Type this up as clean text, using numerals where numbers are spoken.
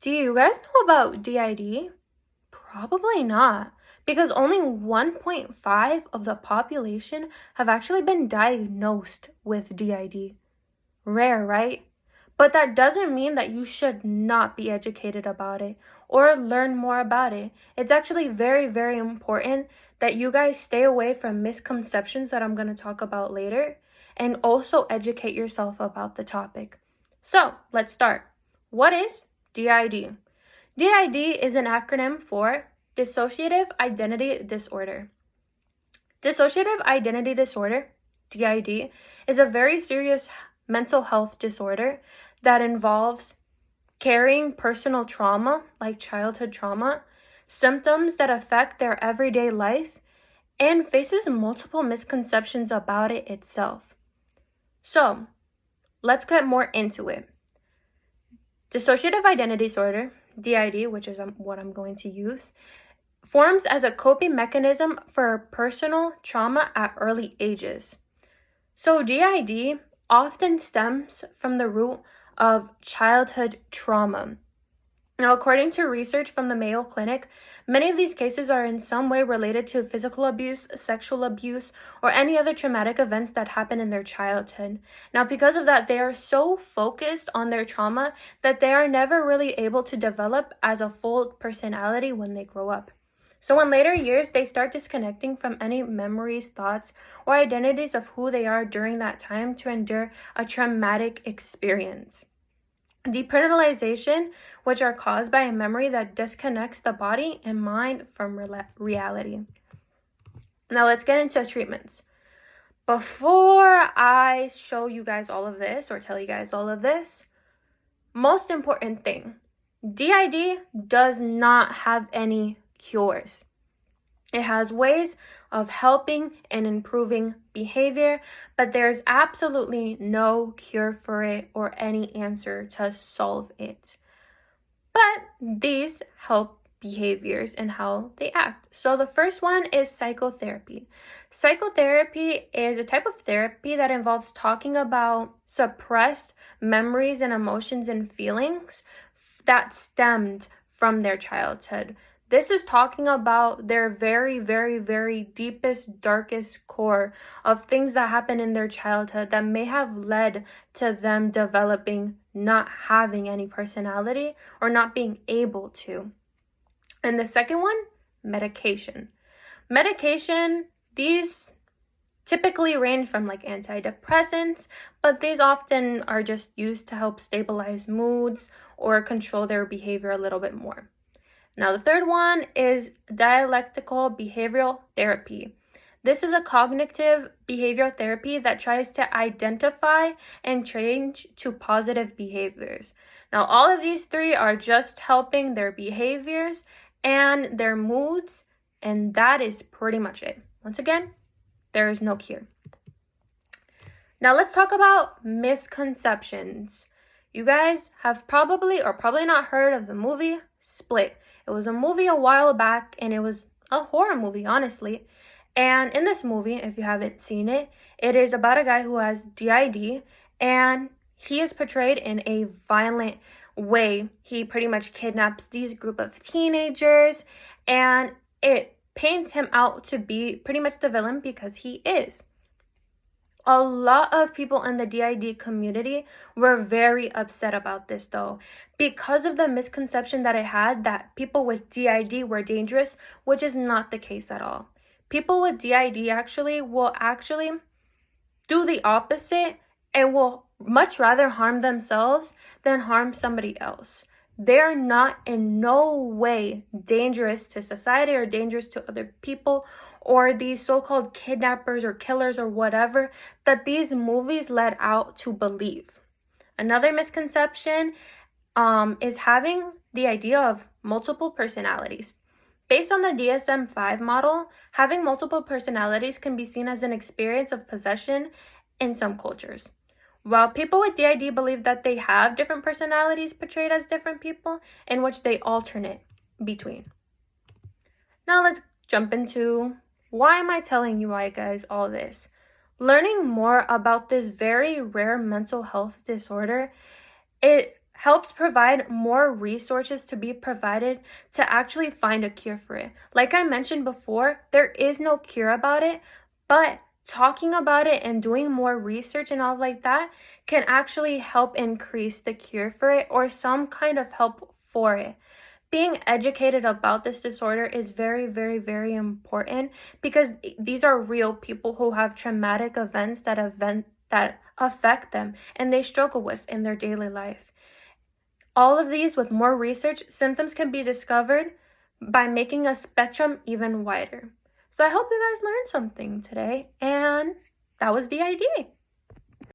Do you guys know about DID? Probably not, because only 1.5 of the population have actually been diagnosed with DID. Rare, right? But that doesn't mean that you should not be educated about it or learn more about it. It's actually very, very important that you guys stay away from misconceptions that I'm going to talk about later and also educate yourself about the topic. So let's start. What is DID? DID is an acronym for Dissociative Identity Disorder. Dissociative Identity Disorder, DID, is a very serious mental health disorder that involves carrying personal trauma, like childhood trauma, symptoms that affect their everyday life, and faces multiple misconceptions about it itself. So, let's get more into it. Dissociative Identity Disorder, DID, which is what I'm going to use, forms as a coping mechanism for personal trauma at early ages. So DID often stems from the root of childhood trauma. Now, according to research from the Mayo Clinic, many of these cases are in some way related to physical abuse, sexual abuse, or any other traumatic events that happen in their childhood. Now, because of that, they are so focused on their trauma that they are never really able to develop as a full personality when they grow up. So in later years, they start disconnecting from any memories, thoughts, or identities of who they are during that time to endure a traumatic experience. Depersonalization, which are caused by a memory that disconnects the body and mind from reality. Now let's get into treatments. Before I show you guys all of this or tell you guys all of this, most important thing, DID does not have any cures. It has ways of helping and improving behavior, but there's absolutely no cure for it or any answer to solve it. But these help behaviors and how they act. So the first one is psychotherapy. Psychotherapy is a type of therapy that involves talking about suppressed memories and emotions and feelings that stemmed from their childhood. This is talking about their very, very, very deepest, darkest core of things that happened in their childhood that may have led to them developing not having any personality or not being able to. And the second one, medication. Medication, these typically range from like antidepressants, but these often are just used to help stabilize moods or control their behavior a little bit more. Now, the third one is dialectical behavioral therapy. This is a cognitive behavioral therapy that tries to identify and change to positive behaviors. Now, all of these three are just helping their behaviors and their moods, and that is pretty much it. Once again, there is no cure. Now, let's talk about misconceptions. You guys have probably not heard of the movie Split. It was a movie a while back, and it was a horror movie, honestly. And in this movie, if you haven't seen it, it is about a guy who has DID, and he is portrayed in a violent way. He pretty much kidnaps these group of teenagers, and it paints him out to be pretty much the villain because he is. A lot of people in the DID community were very upset about this though, because of the misconception that I had that people with DID were dangerous, which is not the case at all. People with DID will do the opposite and will much rather harm themselves than harm somebody else. They're not in no way dangerous to society or dangerous to other people or these so-called kidnappers or killers or whatever that these movies led out to believe. Another misconception is having the idea of multiple personalities. Based on the DSM-5 model, having multiple personalities can be seen as an experience of possession in some cultures. While people with DID believe that they have different personalities portrayed as different people in which they alternate between. Now let's jump into why am I telling you guys all this? Learning more about this very rare mental health disorder, it helps provide more resources to be provided to actually find a cure for it. Like I mentioned before, there is no cure about it, but talking about it and doing more research and all like that can actually help increase the cure for it or some kind of help for it. Being educated about this disorder is very, very, very important because these are real people who have traumatic events that affect them and they struggle with in their daily life. All of these, with more research, symptoms can be discovered by making a spectrum even wider. So I hope you guys learned something today, and that was the idea.